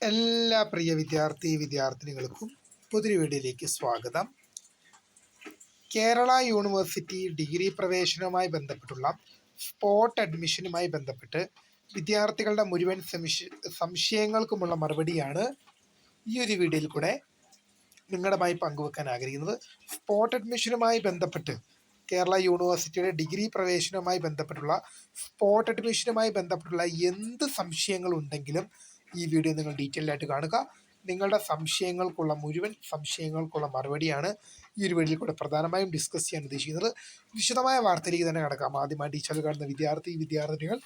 എല്ലാ പ്രിയ വിദ്യാർത്ഥിനികൾക്കും പുതിയ വീഡിയോയിലേക്ക് സ്വാഗതം. കേരള യൂണിവേഴ്സിറ്റി ഡിഗ്രി പ്രവേശനവുമായി ബന്ധപ്പെട്ടുള്ള സ്പോട്ട് അഡ്മിഷനുമായി ബന്ധപ്പെട്ട് വിദ്യാർത്ഥികളുടെ മുഴുവൻ സംശയങ്ങൾക്കുമുള്ള മറുപടിയാണ് ഈ ഒരു വീഡിയോയിൽ കൂടെ നിങ്ങളുമായി പങ്കുവെക്കാൻ ആഗ്രഹിക്കുന്നത്. സ്പോട്ട് അഡ്മിഷനുമായി ബന്ധപ്പെട്ട് കേരള യൂണിവേഴ്സിറ്റിയുടെ ഡിഗ്രി പ്രവേശനവുമായി ബന്ധപ്പെട്ടുള്ള എന്ത് സംശയങ്ങളുണ്ടെങ്കിലും ഈ വീഡിയോ നിങ്ങൾ ഡീറ്റെയിൽ ആയിട്ട് കാണുക. നിങ്ങളുടെ മുഴുവൻ സംശയങ്ങൾക്കുള്ള മറുപടിയാണ് ഈ ഒരു വീഡിയോയിൽ കൂടെ പ്രധാനമായും ഡിസ്കസ് ചെയ്യാൻ ഉദ്ദേശിക്കുന്നത്. വിശദമായ വാർത്തയിലേക്ക് തന്നെ കിടക്കാം. ആദ്യമായി ഈ ചാനൽ കാണുന്ന വിദ്യാർത്ഥിനികൾ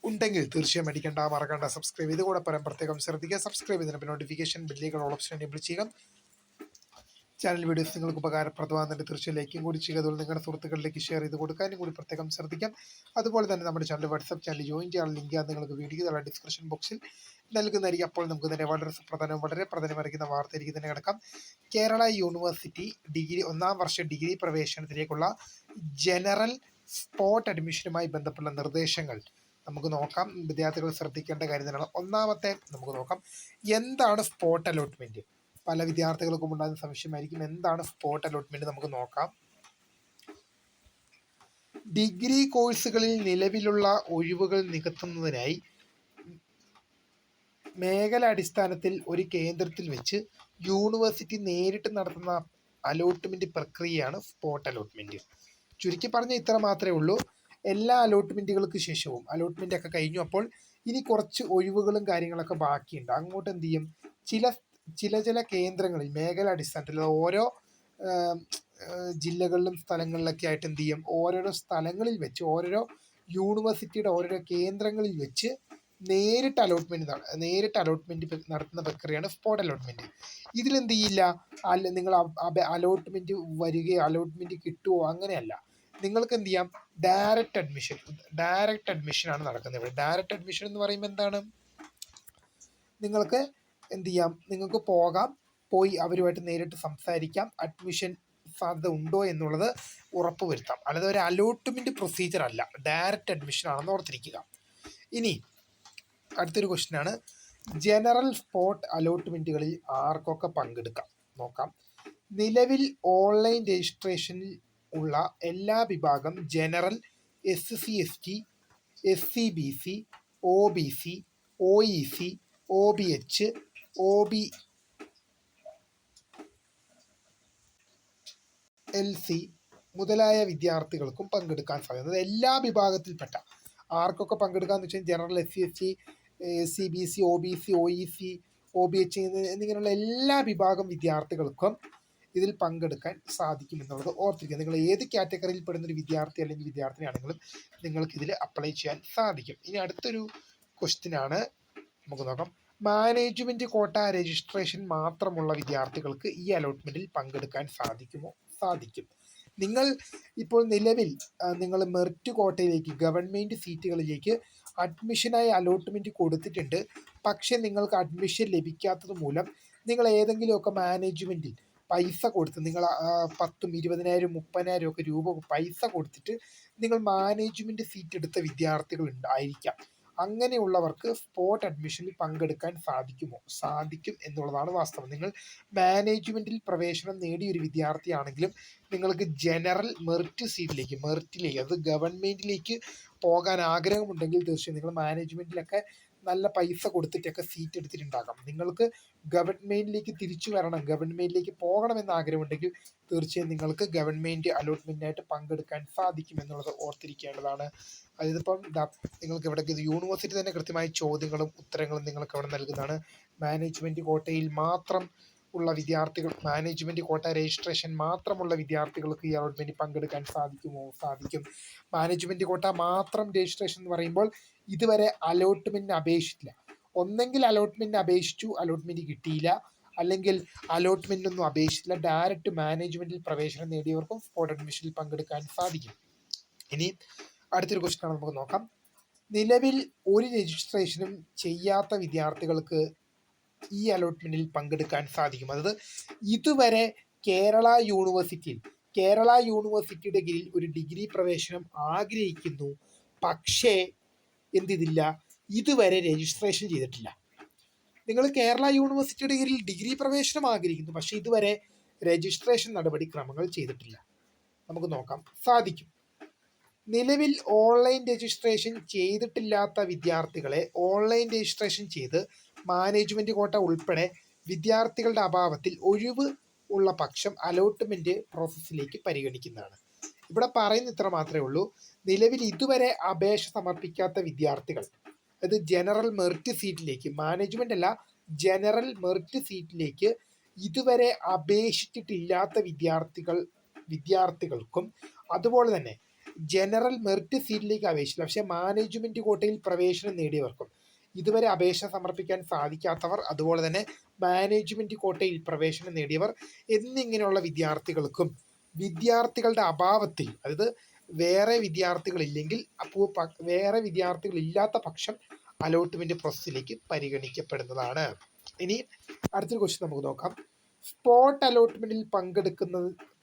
ഉണ്ടെങ്കിൽ തീർച്ചയായും അടിക്കേണ്ട മറക്കണ്ട സബ്സ്ക്രൈബ് ചെയ്ത് കൂടെ പ്രത്യേകം ശ്രദ്ധിക്കുക. സബ്സ്ക്രൈബ് ചെയ്തതിന് നോട്ടിഫിക്കേഷൻ ബെല്ലിലേക്ക് ഓൾ ഓപ്ഷൻ എനേബിൾ ചെയ്യുക. ചാനൽ വീഡിയോസ് നിങ്ങൾക്ക് ഉപകാരപ്രദമാകുന്നുണ്ട് തീർച്ചയായും ലൈക്കും കൂടി ചെയ്യുക. അതുപോലെ നിങ്ങളുടെ സുഹൃത്തുക്കളിലേക്ക് ഷെയർ ചെയ്ത് കൊടുക്കാനും കൂടി പ്രത്യേകം ശ്രദ്ധിക്കാം. അതുപോലെ തന്നെ നമ്മുടെ ചാനൽ വാട്സ്ആപ്പ് ചാനൽ ജോയിൻ ചെയ്യാൻ ലിങ്ക് നിങ്ങൾക്ക് വീഡിയോ ഡിസ്ക്രിപ്ഷൻ ബോക്സിൽ നൽകുന്നതായിരിക്കും. അപ്പോൾ നമുക്ക് തന്നെ വളരെ പ്രധാനമായിരിക്കുന്ന വാർത്തയിലേക്ക് തന്നെ കിടക്കാം. കേരള യൂണിവേഴ്സിറ്റി ഒന്നാം വർഷ ഡിഗ്രി പ്രവേശനത്തിലേക്കുള്ള ജനറൽ സ്പോട്ട് അഡ്മിഷനുമായി ബന്ധപ്പെട്ട നിർദ്ദേശങ്ങൾ നമുക്ക് നോക്കാം. വിദ്യാർത്ഥികൾ ശ്രദ്ധിക്കേണ്ട കാര്യം തന്നെയാണ്. ഒന്നാമത്തെ നമുക്ക് നോക്കാം, എന്താണ് സ്പോട്ട് അലോട്ട്മെന്റ്. പല വിദ്യാർത്ഥികൾക്കും ഉണ്ടാകുന്ന സംശയമായിരിക്കും, എന്താണ് സ്പോട്ട് അലോട്ട്മെന്റ്. നമുക്ക് നോക്കാം. ഡിഗ്രി കോഴ്സുകളിൽ നിലവിലുള്ള ഒഴിവുകൾ നികത്തുന്നതിനായി മേഖലാടിസ്ഥാനത്തിൽ ഒരു കേന്ദ്രത്തിൽ വെച്ച് യൂണിവേഴ്സിറ്റി നേരിട്ട് നടത്തുന്ന അലോട്ട്മെന്റ് പ്രക്രിയയാണ് സ്പോട്ട് അലോട്ട്മെന്റ്. ചുരുക്കി പറഞ്ഞ ഇത്ര മാത്രമേ ഉള്ളൂ. എല്ലാ അലോട്ട്മെന്റുകൾക്ക് ശേഷവും അലോട്ട്മെന്റ് ഒക്കെ കഴിഞ്ഞു. അപ്പോൾ ഇനി കുറച്ച് ഒഴിവുകളും കാര്യങ്ങളൊക്കെ ബാക്കിയുണ്ട്. അങ്ങോട്ട് എന്ത് ചെയ്യും, ചില കേന്ദ്രങ്ങളിൽ മേഖലാടിസ്ഥാനത്തിൽ ഓരോ ജില്ലകളിലും സ്ഥലങ്ങളിലൊക്കെ ആയിട്ട് എന്ത് ചെയ്യും, ഓരോരോ സ്ഥലങ്ങളിൽ വെച്ച് ഓരോരോ യൂണിവേഴ്സിറ്റിയുടെ ഓരോരോ കേന്ദ്രങ്ങളിൽ വെച്ച് നേരിട്ട് അലോട്ട്മെന്റ് നടത്തുന്ന പ്രക്രിയയാണ് സ്പോട്ട് അലോട്ട്മെന്റ്. ഇതിലെന്ത് ചെയ്യില്ല, നിങ്ങൾ അലോട്ട്മെന്റ് വരികയോ അലോട്ട്മെന്റ് കിട്ടുമോ അങ്ങനെയല്ല. നിങ്ങൾക്ക് എന്ത് ചെയ്യാം, ഡയറക്റ്റ് അഡ്മിഷൻ ആണ് നടക്കുന്നത്. ഇവിടെ ഡയറക്റ്റ് അഡ്മിഷൻ എന്ന് പറയുമ്പോൾ എന്താണ്, നിങ്ങൾക്ക് എന്ത് ചെയ്യാം, നിങ്ങൾക്ക് പോയി അവരുമായിട്ട് നേരിട്ട് സംസാരിക്കാം, അഡ്മിഷൻ സാധ്യത ഉണ്ടോ എന്നുള്ളത് ഉറപ്പുവരുത്താം. അല്ലാതെ ഒരു അലോട്ട്മെന്റ് പ്രൊസീജിയർ അല്ല, ഡയറക്റ്റ് അഡ്മിഷൻ ആണെന്ന് ഓർത്തിരിക്കുക. ഇനി അടുത്തൊരു ക്വസ്റ്റ്യൻ ആണ്, ജനറൽ സ്പോട്ട് അലോട്ട്മെന്റുകളിൽ ആർക്കൊക്കെ പങ്കെടുക്കാം നോക്കാം. നിലവിൽ ഓൺലൈൻ രജിസ്ട്രേഷനിൽ ഉള്ള എല്ലാ വിഭാഗം general, SC/ST, SC/BC, OBC, OEC, OBH, OBLC മുതലായ വിദ്യാർത്ഥികൾക്കും പങ്കെടുക്കാൻ സാധിക്കുന്നത്. എല്ലാ വിഭാഗത്തിൽപ്പെട്ട ആർക്കൊക്കെ പങ്കെടുക്കാന്ന് വെച്ചാൽ general, SC/ST, SC/BC, OBC, OEC, OBH എന്നിങ്ങനെയുള്ള എല്ലാ വിഭാഗം വിദ്യാർത്ഥികൾക്കും ഇതിൽ പങ്കെടുക്കാൻ സാധിക്കും എന്നുള്ളത് ഓർത്തിരിക്കുക. നിങ്ങൾ ഏത് കാറ്റഗറിയിൽ പെടുന്നൊരു വിദ്യാർത്ഥി അല്ലെങ്കിൽ വിദ്യാർത്ഥിനിയാണെങ്കിലും നിങ്ങൾക്ക് ഇതിൽ അപ്ലൈ ചെയ്യാൻ സാധിക്കും. ഇനി അടുത്തൊരു ക്വസ്റ്റ്യൻ ആണ്, നമുക്ക് നോക്കാം. മാനേജ്മെന്റ് കോട്ട രജിസ്ട്രേഷൻ മാത്രമുള്ള വിദ്യാർത്ഥികൾക്ക് ഈ അലോട്ട്മെന്റിൽ പങ്കെടുക്കാൻ സാധിക്കുമോ? സാധിക്കും. നിങ്ങൾ ഇപ്പോൾ നിലവിൽ നിങ്ങൾ മെറിറ്റ് കോട്ടയിലേക്ക്, ഗവൺമെന്റ് സീറ്റുകളിലേക്ക് അഡ്മിഷനായി അലോട്ട്മെന്റ് കൊടുത്തിട്ടുണ്ട്. പക്ഷെ നിങ്ങൾക്ക് അഡ്മിഷൻ ലഭിക്കാത്തത് മൂലം നിങ്ങൾ ഏതെങ്കിലുമൊക്കെ മാനേജ്മെന്റിൽ പൈസ കൊടുത്ത്, നിങ്ങൾ 10,000, 20,000, 30,000 ഒക്കെ രൂപ പൈസ കൊടുത്തിട്ട് നിങ്ങൾ മാനേജ്മെന്റ് സീറ്റ് എടുത്ത വിദ്യാർത്ഥികൾ ഉണ്ടായിരിക്കാം. അങ്ങനെയുള്ളവർക്ക് സ്പോട്ട് അഡ്മിഷനിൽ പങ്കെടുക്കാൻ സാധിക്കുമോ? സാധിക്കും എന്നുള്ളതാണ് വാസ്തവം. നിങ്ങൾ മാനേജ്മെന്റിൽ പ്രവേശനം നേടിയ ഒരു വിദ്യാർത്ഥിയാണെങ്കിലും നിങ്ങൾക്ക് ജനറൽ മെറിറ്റിലേക്ക്, അത് ഗവൺമെന്റിലേക്ക് പോകാൻ ആഗ്രഹമുണ്ടെങ്കിൽ തീർച്ചയായും നിങ്ങൾ മാനേജ്മെന്റിലൊക്കെ നല്ല പൈസ കൊടുത്തിട്ടൊക്കെ സീറ്റ് എടുത്തിട്ടുണ്ടാകാം. നിങ്ങൾക്ക് ഗവൺമെന്റിലേക്ക് തിരിച്ചു വരണം, ഗവൺമെന്റിലേക്ക് പോകണമെന്ന് ആഗ്രഹമുണ്ടെങ്കിൽ തീർച്ചയായും നിങ്ങൾക്ക് ഗവൺമെന്റ് അലോട്ട്മെന്റിനായിട്ട് പങ്കെടുക്കാൻ സാധിക്കും എന്നുള്ളത് ഓർത്തിരിക്കേണ്ടതാണ്. അതിപ്പം നിങ്ങൾക്ക് ഇവിടെ യൂണിവേഴ്സിറ്റി തന്നെ കൃത്യമായ ചോദ്യങ്ങളും ഉത്തരങ്ങളും നിങ്ങൾക്ക് അവിടെ നൽകുന്നതാണ്. മാനേജ്മെന്റ് കോട്ടയിൽ മാത്രം ഉള്ള വിദ്യാർത്ഥികൾ, മാനേജ്മെന്റ് കോട്ട രജിസ്ട്രേഷൻ മാത്രമുള്ള വിദ്യാർത്ഥികൾക്ക് ഈ അലോട്ട്മെന്റ് പങ്കെടുക്കാൻ സാധിക്കുമോ? സാധിക്കും. മാനേജ്മെന്റ് കോട്ട മാത്രം രജിസ്ട്രേഷൻ എന്ന് പറയുമ്പോൾ ഇതുവരെ അലോട്ട്മെന്റിന് അപേക്ഷിച്ചില്ല. ഒന്നെങ്കിൽ അലോട്ട്മെന്റിന് അപേക്ഷിച്ചു, അലോട്ട്മെന്റ് കിട്ടിയില്ല, അല്ലെങ്കിൽ അലോട്ട്മെന്റിനൊന്നും അപേക്ഷിച്ചില്ല. ഡയറക്റ്റ് മാനേജ്മെന്റിൽ പ്രവേശനം നേടിയവർക്കും സ്പോട്ട് അഡ്മിഷനിൽ പങ്കെടുക്കാൻ സാധിക്കും. ഇനി അടുത്തൊരു ക്വസ്റ്റ്യൻ നമുക്ക് നോക്കാം. നിലവിൽ ഒരു രജിസ്ട്രേഷനും ചെയ്യാത്ത വിദ്യാർത്ഥികൾക്ക് ഈ അലോട്ട്മെന്റിൽ പങ്കെടുക്കാൻ സാധിക്കും. അതായത് ഇതുവരെ കേരള യൂണിവേഴ്സിറ്റിയുടെ കീഴിൽ ഒരു ഡിഗ്രി പ്രവേശനം ആഗ്രഹിക്കുന്നു, പക്ഷേ എന്തില്ല, ഇതുവരെ രജിസ്ട്രേഷൻ ചെയ്തിട്ടില്ല. നിങ്ങൾ കേരള യൂണിവേഴ്സിറ്റിയുടെ കീഴിൽ ഡിഗ്രി പ്രവേശനം ആഗ്രഹിക്കുന്നു, പക്ഷേ ഇതുവരെ രജിസ്ട്രേഷൻ നടപടിക്രമങ്ങൾ ചെയ്തിട്ടില്ല. നമുക്ക് നോക്കാം. സാധിക്കും. നിലവിൽ ഓൺലൈൻ രജിസ്ട്രേഷൻ ചെയ്തിട്ടില്ലാത്ത വിദ്യാർത്ഥികളെ ഓൺലൈൻ രജിസ്ട്രേഷൻ ചെയ്ത് മാനേജ്മെൻറ്റ് കോട്ട ഉൾപ്പെടെ വിദ്യാർത്ഥികളുടെ അഭാവത്തിൽ ഒഴിവ് ഉള്ള പക്ഷം അലോട്ട്മെൻറ്റ് പ്രോസസ്സിലേക്ക് പരിഗണിക്കുന്നതാണ്. ഇവിടെ പറയുന്ന ഇത്ര മാത്രമേ ഉള്ളൂ. നിലവിൽ ഇതുവരെ അപേക്ഷ സമർപ്പിക്കാത്ത വിദ്യാർത്ഥികൾ, അത് ജനറൽ മെറിറ്റ് സീറ്റിലേക്ക്, മാനേജ്മെൻ്റ് അല്ല, ജനറൽ മെറിറ്റ് സീറ്റിലേക്ക് ഇതുവരെ അപേക്ഷിച്ചിട്ടില്ലാത്ത വിദ്യാർത്ഥികൾക്കും അതുപോലെ തന്നെ ജനറൽ മെറിറ്റ് സീറ്റിലേക്ക് അപേക്ഷിച്ചില്ല പക്ഷേ മാനേജ്മെൻറ്റ് കോട്ടയിൽ പ്രവേശനം നേടിയവർക്കും ഇതുവരെ അപേക്ഷ സമർപ്പിക്കാൻ സാധിക്കാത്തവർ, അതുപോലെ തന്നെ മാനേജ്മെൻറ്റ് കോട്ടയിൽ പ്രവേശനം നേടിയവർ എന്നിങ്ങനെയുള്ള വിദ്യാർത്ഥികൾക്കും വിദ്യാർത്ഥികളുടെ അഭാവത്തിൽ, അതായത് വേറെ വിദ്യാർത്ഥികളില്ലെങ്കിൽ വേറെ വിദ്യാർത്ഥികളില്ലാത്ത പക്ഷം അലോട്ട്മെൻറ്റ് പ്രോസസ്സിലേക്ക് പരിഗണിക്കപ്പെടുന്നതാണ്. ഇനി അടുത്തൊരു ക്വസ്റ്റ്യൻ നമുക്ക് നോക്കാം. സ്പോട്ട് അലോട്ട്മെൻറ്റിൽ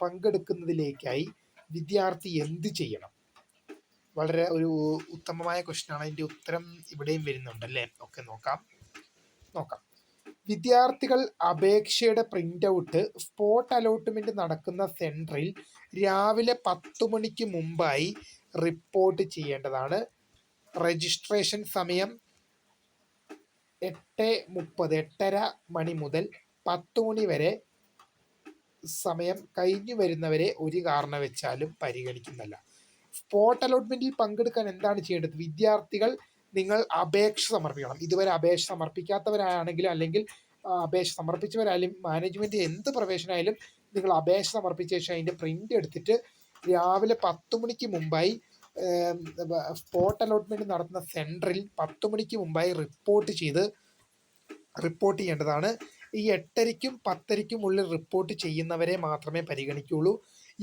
പങ്കെടുക്കുന്നതിലേക്കായി വിദ്യാർത്ഥി എന്ത് ചെയ്യണം? വളരെ ഒരു ഉത്തമമായ ക്വസ്റ്റ്യനാണ്. അതിൻ്റെ ഉത്തരം ഇവിടെയും വരുന്നുണ്ടല്ലേ. ഓക്കെ, നോക്കാം. വിദ്യാർത്ഥികൾ അപേക്ഷയുടെ പ്രിൻ്റ് ഔട്ട് സ്പോട്ട് അലോട്ട്മെൻറ്റ് നടക്കുന്ന സെൻറ്ററിൽ രാവിലെ 10 മണിക്ക് മുമ്പായി റിപ്പോർട്ട് ചെയ്യേണ്ടതാണ്. രജിസ്ട്രേഷൻ സമയം 8:30 മണി മുതൽ 10 മണി വരെ. സമയം കഴിഞ്ഞു വരുന്നവരെ ഒരു കാരണവശാലും പരിഗണിക്കുന്നല്ല. സ്പോട്ട് അലോട്ട്മെൻറ്റിൽ പങ്കെടുക്കാൻ എന്താണ് ചെയ്യേണ്ടത്? വിദ്യാർത്ഥികൾ നിങ്ങൾ അപേക്ഷ സമർപ്പിക്കണം. ഇതുവരെ അപേക്ഷ സമർപ്പിക്കാത്തവരാണെങ്കിലും അല്ലെങ്കിൽ അപേക്ഷ സമർപ്പിച്ചവരായാലും മാനേജ്മെൻറ്റ് എന്ത് പ്രവേശനമായാലും നിങ്ങൾ അപേക്ഷ സമർപ്പിച്ച ശേഷം അതിൻ്റെ പ്രിൻ്റ് എടുത്തിട്ട് രാവിലെ 10 മണിക്ക് മുമ്പായി സ്പോട്ട് അലോട്ട്മെൻറ്റ് നടത്തുന്ന സെൻറ്ററിൽ 10 മണിക്ക് മുമ്പായി റിപ്പോർട്ട് ചെയ്യേണ്ടതാണ്. ഈ 8:30ക്കും 10:30ക്കും ഉള്ളിൽ റിപ്പോർട്ട് ചെയ്യുന്നവരെ മാത്രമേ പരിഗണിക്കുകയുള്ളൂ.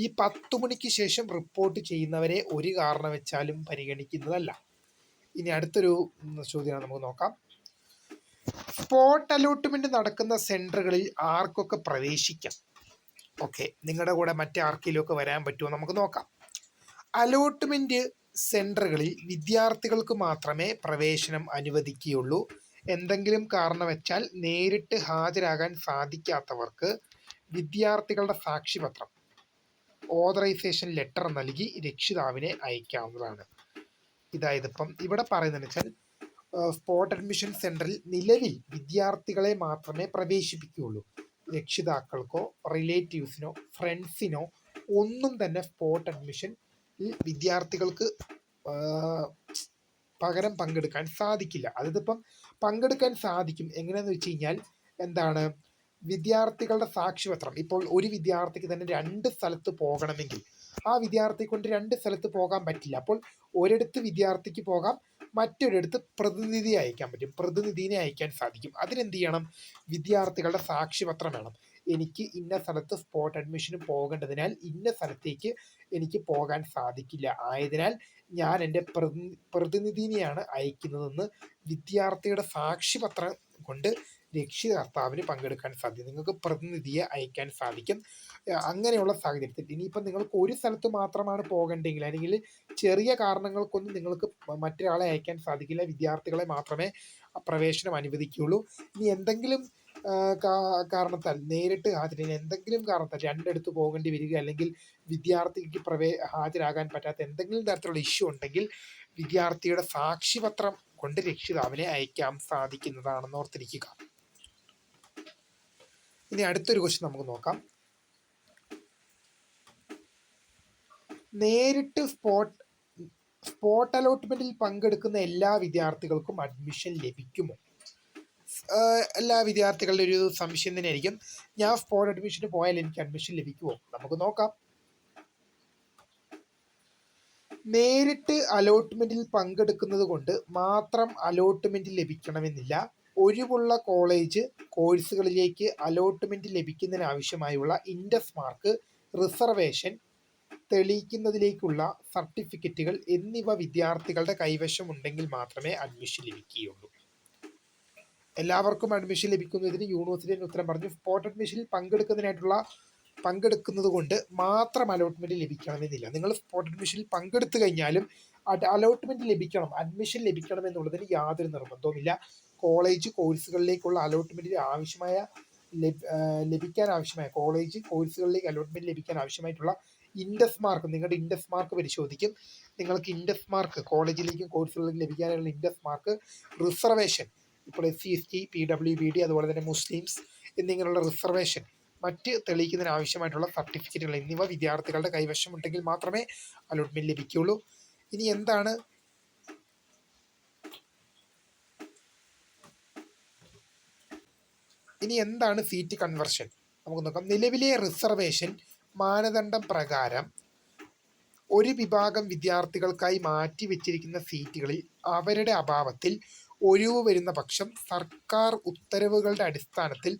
ഈ 10 മണിക്ക് ശേഷം റിപ്പോർട്ട് ചെയ്യുന്നവരെ ഒരു കാരണവശാലും പരിഗണിക്കുന്നതല്ല. ഇനി അടുത്തൊരു ചോദ്യമാണ്, നമുക്ക് നോക്കാം. സ്പോട്ട് അലോട്ട്മെൻറ്റ് നടക്കുന്ന സെൻറ്ററുകളിൽ ആർക്കൊക്കെ പ്രവേശിക്കാം? ഓക്കെ, നിങ്ങളുടെ കൂടെ മറ്റാർക്കെങ്കിലുമൊക്കെ വരാൻ പറ്റുമോ? നമുക്ക് നോക്കാം. അലോട്ട്മെൻറ്റ് സെൻറ്ററുകളിൽ വിദ്യാർത്ഥികൾക്ക് മാത്രമേ പ്രവേശനം അനുവദിക്കുകയുള്ളൂ. എന്തെങ്കിലും കാരണവശാൽ നേരിട്ട് ഹാജരാകാൻ സാധിക്കാത്തവർക്ക് വിദ്യാർത്ഥികളുടെ സാക്ഷ്യപത്രം, ഓതറൈസേഷൻ ലെറ്റർ നൽകി രക്ഷിതാവിനെ അയക്കാവുന്നതാണ്. ഇതായത് ഇപ്പം ഇവിടെ പറയുന്നതെന്ന് വെച്ചാൽ സ്പോട്ട് അഡ്മിഷൻ സെൻറ്ററിൽ നിലവിൽ വിദ്യാർത്ഥികളെ മാത്രമേ പ്രവേശിപ്പിക്കുകയുള്ളൂ. രക്ഷിതാക്കൾക്കോ റിലേറ്റീവ്സിനോ ഫ്രണ്ട്സിനോ ഒന്നും തന്നെ സ്പോട്ട് അഡ്മിഷനിൽ വിദ്യാർത്ഥികൾക്ക് പകരം പങ്കെടുക്കാൻ സാധിക്കില്ല. അതിപ്പം പങ്കെടുക്കാൻ സാധിക്കും എങ്ങനെയാണെന്ന് വെച്ച് കഴിഞ്ഞാൽ എന്താണ്, വിദ്യാർത്ഥികളുടെ സാക്ഷ്യപത്രം. ഇപ്പോൾ ഒരു വിദ്യാർത്ഥിക്ക് തന്നെ 2 സ്ഥലത്ത് പോകണമെങ്കിൽ ആ വിദ്യാർത്ഥിയെ കൊണ്ട് 2 സ്ഥലത്ത് പോകാൻ പറ്റില്ല. അപ്പോൾ ഒരിടത്ത് വിദ്യാർത്ഥിക്ക് പോകാം, മറ്റൊരിടത്ത് പ്രതിനിധിയെ അയക്കാൻ പറ്റും, പ്രതിനിധിയെ അയക്കാൻ സാധിക്കും. അതിനെന്ത് ചെയ്യണം? വിദ്യാർത്ഥികളുടെ സാക്ഷ്യപത്രം വേണം. എനിക്ക് ഇന്ന സ്ഥലത്ത് സ്പോട്ട് അഡ്മിഷന് പോകേണ്ടതിനാൽ ഇന്ന സ്ഥലത്തേക്ക് എനിക്ക് പോകാൻ സാധിക്കില്ല, ആയതിനാൽ ഞാൻ എൻ്റെ പ്രതിനിധിയെയാണ് അയക്കുന്നതെന്ന് വിദ്യാർത്ഥിയുടെ സാക്ഷ്യപത്രം കൊണ്ട് രക്ഷിതാവിന് പങ്കെടുക്കാൻ സാധിക്കും. നിങ്ങൾക്ക് പ്രതിനിധിയെ അയക്കാൻ സാധിക്കും. അങ്ങനെയുള്ള സാഹചര്യത്തിൽ ഇനിയിപ്പം നിങ്ങൾക്ക് ഒരു സ്ഥലത്ത് മാത്രമാണ് പോകേണ്ടതെങ്കിൽ അല്ലെങ്കിൽ ചെറിയ കാരണങ്ങൾക്കൊന്നും നിങ്ങൾക്ക് മറ്റൊരാളെ അയക്കാൻ സാധിക്കില്ല. വിദ്യാർത്ഥികളെ മാത്രമേ പ്രവേശനം അനുവദിക്കുകയുള്ളൂ. ഇനി എന്തെങ്കിലും കാരണത്താൽ നേരിട്ട് എന്തെങ്കിലും കാരണത്താൽ 2 ഇടത്ത് പോകേണ്ടി വരിക അല്ലെങ്കിൽ വിദ്യാർത്ഥിക്ക് ഹാജരാകാൻ പറ്റാത്ത എന്തെങ്കിലും തരത്തിലുള്ള ഇഷ്യൂ ഉണ്ടെങ്കിൽ വിദ്യാർത്ഥിയുടെ സാക്ഷ്യപത്രം കൊണ്ട് രക്ഷിതാവിനെ അയക്കാൻ സാധിക്കുന്നതാണെന്ന് ഓർത്തിരിക്കുക. ഇനി അടുത്തൊരു ക്വസ്റ്റ്യൻ നമുക്ക് നോക്കാം. നേരിട്ട് സ്പോട്ട് അലോട്ട്മെൻറ്റിൽ പങ്കെടുക്കുന്ന എല്ലാ വിദ്യാർത്ഥികൾക്കും അഡ്മിഷൻ ലഭിക്കുമോ? എല്ലാ വിദ്യാർത്ഥികളുടെ ഒരു സംശയം തന്നെയായിരിക്കും. ഞാൻ സ്പോട്ട് അഡ്മിഷന് പോയാൽ എനിക്ക് അഡ്മിഷൻ ലഭിക്കുമോ? നമുക്ക് നോക്കാം. നേരിട്ട് അലോട്ട്മെൻറ്റിൽ പങ്കെടുക്കുന്നത് കൊണ്ട് മാത്രം അലോട്ട്മെൻറ്റ് ലഭിക്കണമെന്നില്ല. ഒഴിവുള്ള കോഴ്സുകളിലേക്ക് അലോട്ട്മെൻറ്റ് ലഭിക്കുന്നതിനാവശ്യമായുള്ള ഇൻഡെക്സ് മാർക്ക്, റിസർവേഷൻ തെളിയിക്കുന്നതിലേക്കുള്ള സർട്ടിഫിക്കറ്റുകൾ എന്നിവ വിദ്യാർത്ഥികളുടെ കൈവശം ഉണ്ടെങ്കിൽ മാത്രമേ അഡ്മിഷൻ ലഭിക്കുകയുള്ളൂ. എല്ലാവർക്കും അഡ്മിഷൻ ലഭിക്കുന്നതിന് യൂണിവേഴ്സിറ്റി ഉത്തരം പറഞ്ഞു. സ്പോട്ട് അഡ്മിഷനിൽ പങ്കെടുക്കുന്നത് കൊണ്ട് മാത്രം അലോട്ട്മെൻറ്റ് ലഭിക്കണമെന്നില്ല. നിങ്ങൾ സ്പോട്ട് അഡ്മിഷനിൽ പങ്കെടുത്തു കഴിഞ്ഞാലും അലോട്ട്മെൻറ്റ് ലഭിക്കണം, അഡ്മിഷൻ ലഭിക്കണം എന്നുള്ളതിന് യാതൊരു നിർബന്ധവുമില്ല. കോളേജ് കോഴ്സുകളിലേക്കുള്ള അലോട്ട്മെൻറ്റിന് ആവശ്യമായ ലഭിക്കാൻ ആവശ്യമായ കോളേജ് കോഴ്സുകളിലേക്ക് അലോട്ട്മെൻറ്റ് ലഭിക്കാൻ ആവശ്യമായിട്ടുള്ള ഇൻഡസ് മാർക്ക്, നിങ്ങളുടെ ഇൻഡസ് മാർക്ക് പരിശോധിക്കും. നിങ്ങൾക്ക് ഇൻഡസ് മാർക്ക് കോളേജിലേക്കും കോഴ്സുകളിലേക്കും ലഭിക്കാനുള്ള ഇൻഡസ് മാർക്ക്, റിസർവേഷൻ, ഇപ്പോൾ SC ST PWBD അതുപോലെ തന്നെ മുസ്ലിംസ് എന്നിങ്ങനെയുള്ള റിസർവേഷൻ, മറ്റ് തെളിയിക്കുന്നതിന് ആവശ്യമായിട്ടുള്ള സർട്ടിഫിക്കറ്റുകൾ എന്നിവ വിദ്യാർത്ഥികളുടെ കൈവശമുണ്ടെങ്കിൽ മാത്രമേ അലോട്ട്മെൻറ്റ് ലഭിക്കുകയുള്ളൂ. ഇനി എന്താണ് സീറ്റ് കൺവെർഷൻ നമുക്ക് നോക്കാം. നിലവിലെ റിസർവേഷൻ മാനദണ്ഡം പ്രകാരം ഒരു വിഭാഗം വിദ്യാർത്ഥികൾക്കായി മാറ്റിവെച്ചിരിക്കുന്ന സീറ്റുകളിൽ അവരുടെ അഭാവത്തിൽ ഒഴിവ് വരുന്ന പക്ഷം സർക്കാർ ഉത്തരവുകളുടെ അടിസ്ഥാനത്തിൽ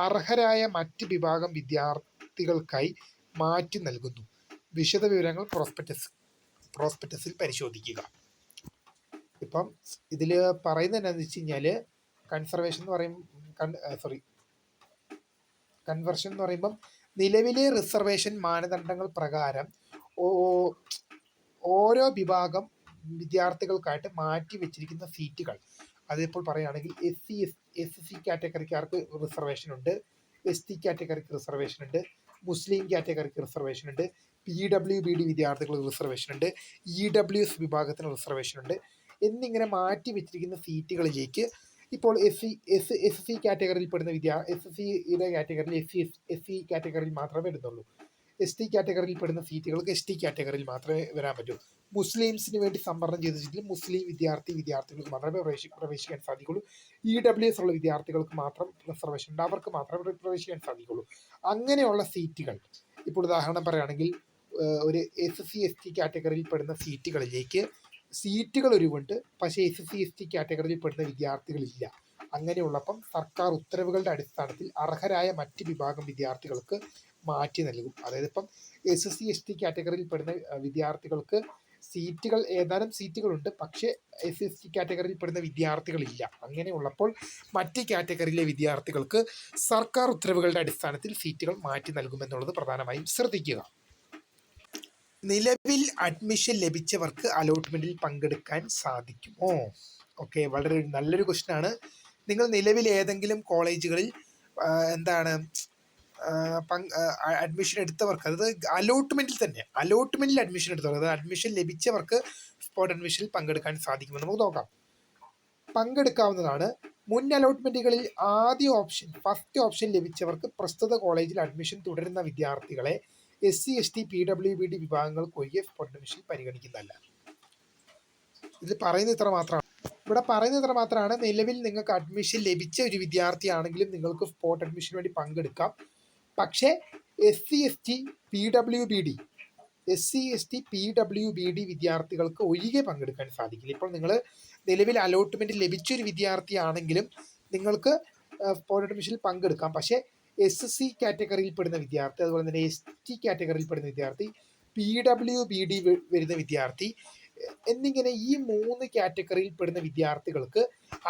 അർഹരായ മറ്റ് വിഭാഗം വിദ്യാർത്ഥികൾക്കായി മാറ്റി നൽകുന്നു. വിശദവിവരങ്ങൾ പ്രോസ്പെക്ടസിൽ പരിശോധിക്കുക. ഇപ്പം ഇതിൽ പറയുന്നത് എന്താണെന്ന് വെച്ച് കഴിഞ്ഞാൽ കൺവെർഷൻ എന്ന് പറയുമ്പം നിലവിലെ റിസർവേഷൻ മാനദണ്ഡങ്ങൾ പ്രകാരം ഓരോ വിഭാഗം വിദ്യാർത്ഥികൾക്കായിട്ട് മാറ്റി വെച്ചിരിക്കുന്ന സീറ്റുകൾ, അതിപ്പോൾ പറയുകയാണെങ്കിൽ SC കാറ്റഗറിക്കാർക്ക് റിസർവേഷൻ ഉണ്ട്, ST കാറ്റഗറിക്ക് റിസർവേഷൻ ഉണ്ട്, മുസ്ലിം കാറ്റഗറിക്ക് റിസർവേഷൻ ഉണ്ട്, PWBD വിദ്യാർത്ഥികൾക്ക് റിസർവേഷൻ ഉണ്ട്, EWS വിഭാഗത്തിന് റിസർവേഷൻ ഉണ്ട് എന്നിങ്ങനെ മാറ്റി വെച്ചിരിക്കുന്ന സീറ്റുകളിലേക്ക് ഇപ്പോൾ SC കാറ്റഗറിയിൽ പെടുന്ന SCയുടെ കാറ്റഗറിയിൽ SC കാറ്റഗറിയിൽ മാത്രമേ വരുന്നുള്ളൂ. ST കാറ്റഗറിയിൽ പെടുന്ന സീറ്റുകൾക്ക് ST കാറ്റഗറിയിൽ മാത്രമേ വരാൻ പറ്റൂ. മുസ്ലിംസിന് വേണ്ടി സംവരണം ചെയ്തിട്ടുണ്ടെങ്കിൽ മുസ്ലിം വിദ്യാർത്ഥികൾക്ക് മാത്രമേ പ്രവേശിക്കാൻ സാധിക്കുള്ളൂ. EWS ഉള്ള വിദ്യാർത്ഥികൾക്ക് മാത്രം റിസർവേഷൻ ഉണ്ട്, അവർക്ക് മാത്രമേ പ്രവേശിക്കാൻ സാധിക്കുള്ളൂ. അങ്ങനെയുള്ള സീറ്റുകൾ ഇപ്പോൾ ഉദാഹരണം പറയുകയാണെങ്കിൽ ഒരു SC ST കാറ്റഗറിയിൽ പെടുന്ന സീറ്റുകളിലേക്ക് സീറ്റുകൾ ഒഴിവുണ്ട്, പക്ഷേ SC ST കാറ്റഗറിയിൽ പെടുന്ന വിദ്യാർത്ഥികളില്ല. അങ്ങനെയുള്ളപ്പം സർക്കാർ ഉത്തരവുകളുടെ അടിസ്ഥാനത്തിൽ അർഹരായ മറ്റ് വിഭാഗം വിദ്യാർത്ഥികൾക്ക് മാറ്റി നൽകും. അതായത് ഇപ്പം SC ST കാറ്റഗറിയിൽ പെടുന്ന വിദ്യാർത്ഥികൾക്ക് ഏതാനും സീറ്റുകളുണ്ട്, പക്ഷേ SC ST കാറ്റഗറിയിൽ പെടുന്ന വിദ്യാർത്ഥികളില്ല. അങ്ങനെയുള്ളപ്പോൾ മറ്റ് കാറ്റഗറിയിലെ വിദ്യാർത്ഥികൾക്ക് സർക്കാർ ഉത്തരവുകളുടെ അടിസ്ഥാനത്തിൽ സീറ്റുകൾ മാറ്റി നൽകുമെന്നുള്ളത് പ്രധാനമായും ശ്രദ്ധിക്കുക. നിലവിൽ അഡ്മിഷൻ ലഭിച്ചവർക്ക് അലോട്ട്മെൻറ്റിൽ പങ്കെടുക്കാൻ സാധിക്കുമോ? ഓക്കെ, വളരെ നല്ലൊരു ക്വസ്റ്റ്യനാണ്. നിങ്ങൾ നിലവിൽ ഏതെങ്കിലും കോളേജുകളിൽ അഡ്മിഷൻ എടുത്തവർക്ക്, അതായത് അലോട്ട്മെൻറ്റിൽ അഡ്മിഷൻ എടുത്തവർക്ക്, അതായത് അഡ്മിഷൻ ലഭിച്ചവർക്ക് സ്പോട്ട് അഡ്മിഷനിൽ പങ്കെടുക്കാൻ സാധിക്കുമെന്ന് നമുക്ക് നോക്കാം. പങ്കെടുക്കാവുന്നതാണ്. മുൻ അലോട്ട്മെൻറ്റുകളിൽ ഫസ്റ്റ് ഓപ്ഷൻ ലഭിച്ചവർക്ക് പ്രസ്തുത കോളേജിൽ അഡ്മിഷൻ തുടരുന്ന വിദ്യാർത്ഥികളെ SC ST PWBD വിഭാഗങ്ങൾക്കൊഴികെ സ്പോട്ട് അഡ്മിഷനിൽ പരിഗണിക്കുന്നതല്ല. ഇവിടെ പറയുന്നത് ഇത്ര മാത്രമാണ്. നിലവിൽ നിങ്ങൾക്ക് അഡ്മിഷൻ ലഭിച്ച ഒരു വിദ്യാർത്ഥിയാണെങ്കിലും നിങ്ങൾക്ക് സ്പോട്ട് അഡ്മിഷന് വേണ്ടി പങ്കെടുക്കാം. പക്ഷേ SC ST PWBD വിദ്യാർത്ഥികൾക്ക് ഒഴികെ പങ്കെടുക്കാൻ സാധിക്കില്ല. ഇപ്പോൾ നിങ്ങൾ നിലവിൽ അലോട്ട്മെൻറ്റ് ലഭിച്ചൊരു വിദ്യാർത്ഥിയാണെങ്കിലും നിങ്ങൾക്ക് സ്പോട്ട് അഡ്മിഷനിൽ പങ്കെടുക്കാം. പക്ഷേ SC കാറ്റഗറിയിൽ പെടുന്ന വിദ്യാർത്ഥി, അതുപോലെ തന്നെ ST കാറ്റഗറിയിൽ പെടുന്ന വിദ്യാർത്ഥി, PWBD വരുന്ന വിദ്യാർത്ഥി എന്നിങ്ങനെ ഈ 3 കാറ്റഗറിയിൽ പെടുന്ന വിദ്യാർത്ഥികൾക്ക്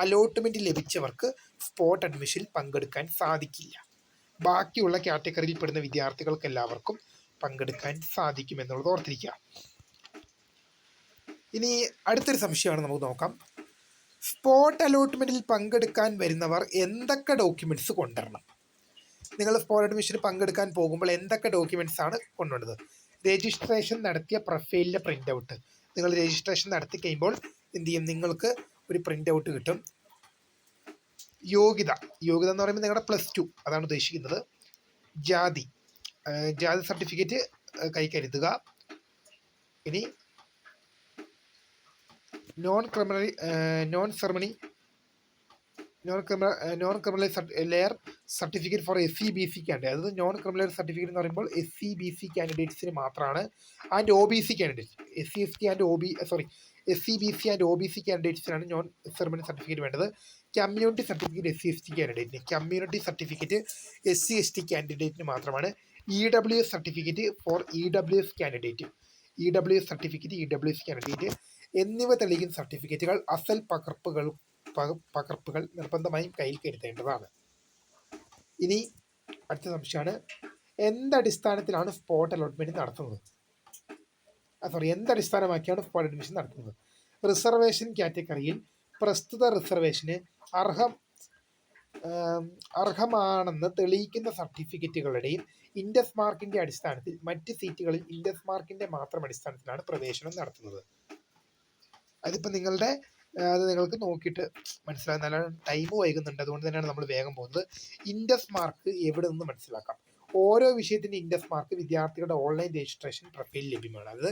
അലോട്ട്മെൻറ്റ് ലഭിച്ചവർക്ക് സ്പോട്ട് അഡ്മിഷനിൽ പങ്കെടുക്കാൻ സാധിക്കില്ല. ബാക്കിയുള്ള കാറ്റഗറിയിൽ പെടുന്ന വിദ്യാർത്ഥികൾക്ക് എല്ലാവർക്കും പങ്കെടുക്കാൻ സാധിക്കുമെന്നുള്ളത് ഓർത്തിരിക്കുക. ഇനി അടുത്തൊരു സംശയമാണ് നമുക്ക് നോക്കാം. സ്പോട്ട് അലോട്ട്മെൻറ്റിൽ പങ്കെടുക്കാൻ വരുന്നവർ എന്തൊക്കെ ഡോക്യുമെൻറ്റ്സ് കൊണ്ടുവരണം? നിങ്ങൾ സ്പോട്ട് അഡ്മിഷന് പങ്കെടുക്കാൻ പോകുമ്പോൾ എന്തൊക്കെ ഡോക്യുമെൻറ്റ്സ് ആണ് കൊണ്ടുവരുന്നത്? രജിസ്ട്രേഷൻ നടത്തിയ പ്രൊഫൈലിൻ്റെ പ്രിൻ്റ് ഔട്ട്. നിങ്ങൾ രജിസ്ട്രേഷൻ നടത്തി കഴിയുമ്പോൾ എന്ത് ചെയ്യും? നിങ്ങൾക്ക് ഒരു പ്രിൻ്റ് ഔട്ട് കിട്ടും. യോഗ്യത എന്ന് പറയുമ്പോൾ നിങ്ങളുടെ +2 അതാണ് ഉദ്ദേശിക്കുന്നത്. ജാതി സർട്ടിഫിക്കറ്റ് കൈ കരുതുക. ഇനി non criminal layer certificate for SC/BC candidate. അതായത് നോൺ ക്രിമിനൽ സർട്ടിഫിക്കറ്റ് എന്ന് പറയുമ്പോൾ SC/BC കാൻഡിഡേറ്റ്സിന് മാത്രമാണ്. And OBC candidate, SC/BC and OBC കാൻഡിഡേറ്റ്സിനാണ് നോൺ ക്രിമിനൽ സർട്ടിഫിക്കറ്റ് വേണ്ടത്. കമ്മ്യൂണിറ്റി സർട്ടിഫിക്കറ്റ് SC/ST കാൻഡിഡേറ്റിന്, കമ്മ്യൂണിറ്റി സർട്ടിഫിക്കറ്റ് SC/ST കാൻഡിഡേറ്റിന് മാത്രമാണ്. EWS certificate for EWS candidate, EWS certificate EWS candidate എന്നിവ തെളിയിക്കുന്ന സർട്ടിഫിക്കറ്റുകൾ അസൽ പകർപ്പുകൾ നിർബന്ധമായും കയ്യിൽ കരുതേണ്ടതാണ്. ഇനി അടുത്ത സംശയമാണ്, എന്തടിസ്ഥാനത്തിലാണ് സ്പോട്ട് അലോട്ട്മെൻറ്റ് നടത്തുന്നത്? എന്തടിസ്ഥാനമാക്കിയാണ് സ്പോട്ട് അഡ്മിഷൻ നടത്തുന്നത്? റിസർവേഷൻ കാറ്റഗറിയിൽ പ്രസ്തുത റിസർവേഷന് അർഹം അർഹമാണെന്ന് തെളിയിക്കുന്ന സർട്ടിഫിക്കറ്റുകളുടെയും ഇൻഡസ് മാർക്കിന്റെ അടിസ്ഥാനത്തിൽ മറ്റ് സീറ്റുകളിൽ ഇൻഡസ് മാർക്കിന്റെ മാത്രം അടിസ്ഥാനത്തിലാണ് പ്രവേശനം നടത്തുന്നത്. അതിപ്പോൾ നിങ്ങളുടെ അത് നിങ്ങൾക്ക് നോക്കിയിട്ട് മനസ്സിലാകും. നല്ല ടൈം വൈകുന്നുണ്ട്, അതുകൊണ്ട് തന്നെയാണ് നമ്മൾ വേഗം പോകുന്നത്. ഇൻഡസ് മാർക്ക് എവിടെ നിന്ന് മനസ്സിലാക്കാം? ഓരോ വിഷയത്തിൻ്റെ ഇൻഡസ് മാർക്ക് വിദ്യാർത്ഥികളുടെ ഓൺലൈൻ രജിസ്ട്രേഷൻ പ്രൊഫൈലിൽ ലഭ്യമാണ്. അത്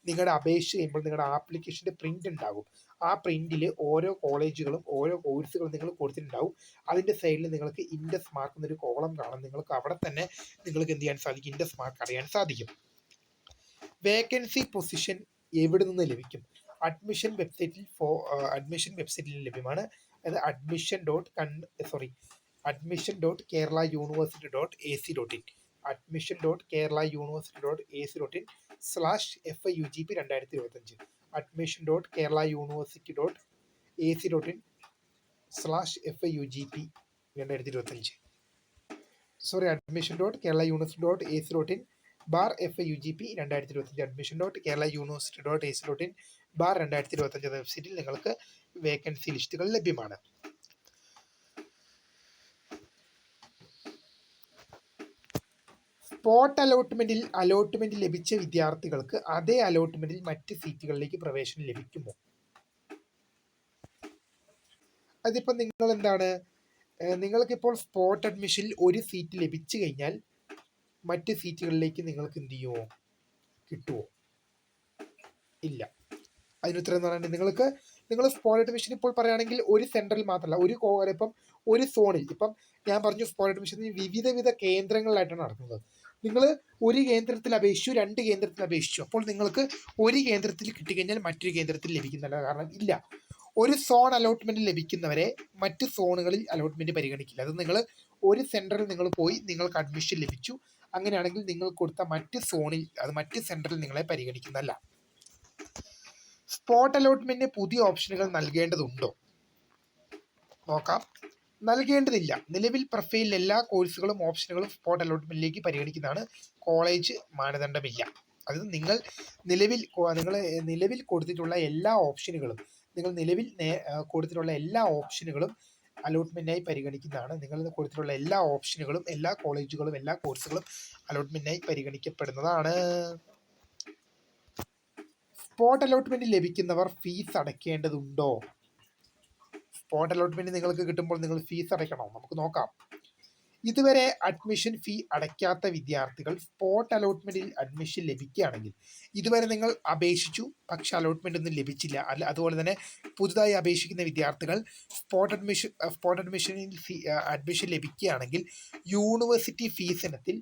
നിങ്ങളുടെ അപേക്ഷ ചെയ്യുമ്പോൾ നിങ്ങളുടെ ആപ്ലിക്കേഷൻ്റെ പ്രിൻ്റ് ഉണ്ടാകും. ആ പ്രിൻറ്റിൽ ഓരോ കോളേജുകളും ഓരോ കോഴ്സുകളും നിങ്ങൾ കൊടുത്തിട്ടുണ്ടാവും. അതിൻ്റെ സൈഡിൽ നിങ്ങൾക്ക് ഇൻഡസ് മാർക്ക് എന്നൊരു കോളം കാണാം. നിങ്ങൾക്ക് അവിടെ തന്നെ നിങ്ങൾക്ക് എന്ത് ചെയ്യാൻ സാധിക്കും? ഇൻഡസ് മാർക്ക് അറിയാൻ സാധിക്കും. വേക്കൻസി പൊസിഷൻ എവിടെ നിന്ന് ലഭിക്കും? അഡ്മിഷൻ വെബ്സൈറ്റിൽ ലഭ്യമാണ്. അത് admission.keralauniversity.ac.in admission.keralauniversity.ac.in/FIUGP 2025 admission.keralauniversity.ac.in/FIUGP 2025 admission.keralauniversity.ac.in/FIUGP 2025 admission.keralauniversity.ac.in/2025 എന്ന വെബ്സൈറ്റിൽ നിങ്ങൾക്ക് വേക്കൻസി ലിസ്റ്റുകൾ ലഭ്യമാണ്. സ്പോട്ട് അലോട്ട്മെന്റ് ലഭിച്ച വിദ്യാർത്ഥികൾക്ക് അതേ അലോട്ട്മെന്റിൽ മറ്റ് സീറ്റുകളിലേക്ക് പ്രവേശനം ലഭിക്കുമോ? അതിപ്പോൾ നിങ്ങൾ എന്താണ്, നിങ്ങൾക്കിപ്പോൾ സ്പോട്ട് അഡ്മിഷനിൽ ഒരു സീറ്റ് ലഭിച്ചു കഴിഞ്ഞാൽ മറ്റ് സീറ്റുകളിലേക്ക് നിങ്ങൾക്ക് എന്ത് ചെയ്യുമോ? കിട്ടുമോ? ഇല്ല. അതിനുത്തരം എന്ന് പറയുന്നത് നിങ്ങൾ സ്പോട്ട് അഡ്മിഷൻ ഇപ്പോൾ പറയുകയാണെങ്കിൽ ഒരു സെൻറ്ററിൽ മാത്രമല്ല, ഇപ്പം ഒരു സോണിൽ, ഇപ്പം ഞാൻ പറഞ്ഞു സ്പോട്ട് അഡ്മിഷൻ വിവിധ കേന്ദ്രങ്ങളിലായിട്ടാണ് നടക്കുന്നത്. നിങ്ങൾ ഒരു കേന്ദ്രത്തിൽ അപേക്ഷിച്ചു, 2 കേന്ദ്രത്തിൽ അപേക്ഷിച്ചു, അപ്പോൾ നിങ്ങൾക്ക് ഒരു കേന്ദ്രത്തിൽ കിട്ടിക്കഴിഞ്ഞാൽ മറ്റൊരു കേന്ദ്രത്തിൽ ലഭിക്കുന്നില്ല. കാരണം ഇല്ല, ഒരു സോൺ അലോട്ട്മെന്റ് ലഭിക്കുന്നവരെ മറ്റ് സോണുകളിൽ അലോട്ട്മെന്റ് പരിഗണിക്കില്ല. അത് നിങ്ങൾ ഒരു സെൻറ്ററിൽ നിങ്ങൾ പോയി നിങ്ങൾക്ക് അഡ്മിഷൻ ലഭിച്ചു, അങ്ങനെയാണെങ്കിൽ നിങ്ങൾ കൊടുത്ത മറ്റ് സോണിൽ, അത് മറ്റ് സെൻറ്ററിൽ നിങ്ങളെ പരിഗണിക്കുന്നതല്ല. സ്പോട്ട് അലോട്ട്മെന്റിന് പുതിയ ഓപ്ഷനുകൾ നൽകേണ്ടതുണ്ടോ? നോക്കാം. നൽകേണ്ടതില്ല. നിലവിൽ പ്രൊഫൈലിൽ എല്ലാ കോഴ്സുകളും ഓപ്ഷനുകളും സ്പോട്ട് അലോട്ട്മെന്റിലേക്ക് പരിഗണിക്കുന്നതാണ്. കോളേജ് മാനദണ്ഡമില്ല. അത് നിങ്ങൾ നിലവിൽ കൊടുത്തിട്ടുള്ള എല്ലാ ഓപ്ഷനുകളും അലോട്ട്മെന്റായി പരിഗണിക്കുന്നതാണ്. നിങ്ങൾ കൊടുത്തിട്ടുള്ള എല്ലാ ഓപ്ഷനുകളും, എല്ലാ കോളേജുകളും, എല്ലാ കോഴ്സുകളും അലോട്ട്മെന്റായി പരിഗണിക്കപ്പെടുന്നതാണ്. സ്പോട്ട് അലോട്ട്മെന്റ് ലഭിക്കുന്നവർ ഫീസ് അടയ്ക്കേണ്ടതുണ്ടോ? സ്പോട്ട് അലോട്ട്മെന്റ് നിങ്ങൾക്ക് കിട്ടുമ്പോൾ നിങ്ങൾ ഫീസ് അടയ്ക്കണോ? നമുക്ക് നോക്കാം. ഇതുവരെ അഡ്മിഷൻ ഫീ അടയ്ക്കാത്ത വിദ്യാർത്ഥികൾ സ്പോട്ട് അലോട്ട്മെന്റിൽ അഡ്മിഷൻ ലഭിക്കുകയാണെങ്കിൽ, ഇതുവരെ നിങ്ങൾ അപേക്ഷിച്ചു പക്ഷെ അലോട്ട്മെന്റ് ഒന്നും ലഭിച്ചില്ല, അതുപോലെ തന്നെ പുതുതായി അപേക്ഷിക്കുന്ന വിദ്യാർത്ഥികൾ സ്പോട്ട് അഡ്മിഷനിൽ അഡ്മിഷൻ ലഭിക്കുകയാണെങ്കിൽ യൂണിവേഴ്സിറ്റി ഫീസ് ഇനത്തിൽ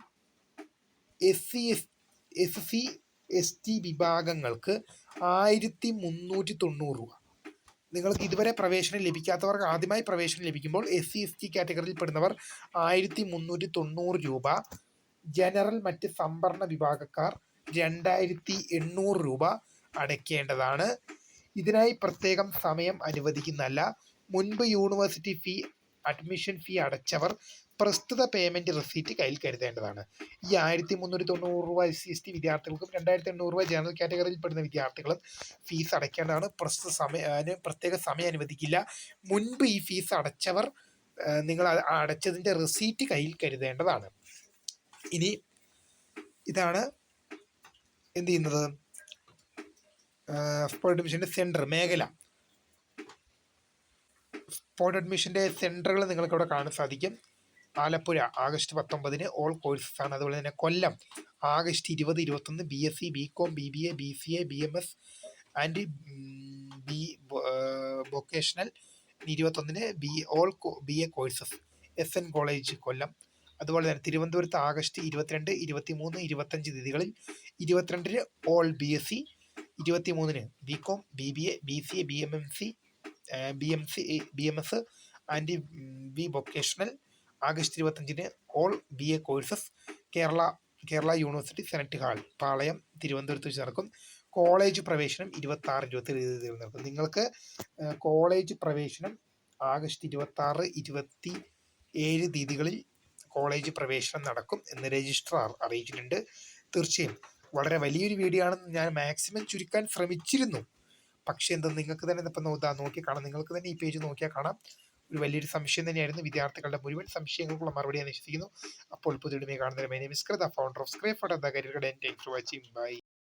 SC/ST വിഭാഗങ്ങൾക്ക് 1390 രൂപ. നിങ്ങൾക്ക് ഇതുവരെ പ്രവേശനം ലഭിക്കാത്തവർക്ക് ആദ്യമായി പ്രവേശനം ലഭിക്കുമ്പോൾ SC/ST കാറ്റഗറിയിൽ പെടുന്നവർ 1390 രൂപ, ജനറൽ മറ്റ് സംവരണ വിഭാഗക്കാർ 2800 രൂപ അടയ്ക്കേണ്ടതാണ്. ഇതിനായി പ്രത്യേകം സമയം അനുവദിക്കുന്നതല്ല. മുൻപ് യൂണിവേഴ്സിറ്റി അഡ്മിഷൻ ഫീ അടച്ചവർ പ്രസ്തുത പേയ്മെന്റ് റെസീറ്റ് കയ്യിൽ കരുതേണ്ടതാണ്. ഈ 1390 രൂപ SC/ST വിദ്യാർത്ഥികൾക്കും 2800 രൂപ ജനറൽ കാറ്റഗറിയിൽ പെടുന്ന വിദ്യാർത്ഥികളും ഫീസ് അടയ്ക്കേണ്ടതാണ്. പ്രത്യേക സമയം അനുവദിക്കില്ല. മുൻപ് ഈ ഫീസ് അടച്ചവർ നിങ്ങൾ അടച്ചതിൻ്റെ റെസീറ്റ് കയ്യിൽ കരുതേണ്ടതാണ്. ഇനി ഇതാണ് എന്ത് ചെയ്യുന്നത്, സ്പോട്ട് അഡ്മിഷൻ്റെ സെൻറ്റർ മേഖല. സ്പോട്ട് അഡ്മിഷൻ്റെ സെൻറ്ററുകൾ നിങ്ങൾക്ക് അവിടെ കാണാൻ സാധിക്കും. ആലപ്പുഴ ആഗസ്റ്റ് 19 ഓൾ കോഴ്സസ് ആണ്. അതുപോലെ തന്നെ Kollam August 20-21 BSc, BCom, BBA, BCA, BMS and vocational 21 all BA courses SN college Kollam. അതുപോലെ തന്നെ തിരുവനന്തപുരത്ത് ആഗസ്റ്റ് 22, 23, 25 തീയതികളിൽ 22 all BSc, 23 BCom, BBA, BCA, BMS and vocational. August 25 all BA courses Kerala university senate hall Palayam തിരുവനന്തപുരത്ത് വെച്ച് നടക്കും. കോളേജ് പ്രവേശനം 26, 27 തീയതികളിൽ നടക്കും. നിങ്ങൾക്ക് കോളേജ് പ്രവേശനം ആഗസ്റ്റ് 26, 27 തീയതികളിൽ കോളേജ് പ്രവേശനം നടക്കും എന്ന് രജിസ്ട്രാർ അറിയിച്ചിട്ടുണ്ട്. തീർച്ചയായും വളരെ വലിയൊരു വീഡിയോ ആണെന്ന് ഞാൻ മാക്സിമം ചുരുക്കാൻ ശ്രമിച്ചിരുന്നു. പക്ഷേ നിങ്ങൾക്ക് തന്നെ ഇപ്പം നോക്കി കാണാം, നിങ്ങൾക്ക് തന്നെ ഈ പേജ് നോക്കിയാൽ കാണാം, ഒരു വലിയൊരു സംശയം തന്നെയായിരുന്നു. വിദ്യാർത്ഥികളുടെ മുഴുവൻ സംശയങ്ങൾക്കുള്ള മറുപടി ഞാൻ വിശ്വസിക്കുന്നു. അപ്പോൾ പുതിയ കാണുന്നതിന് my name is Krita, founder of സ്ക്രേ for the career guide and thanks for watching. By.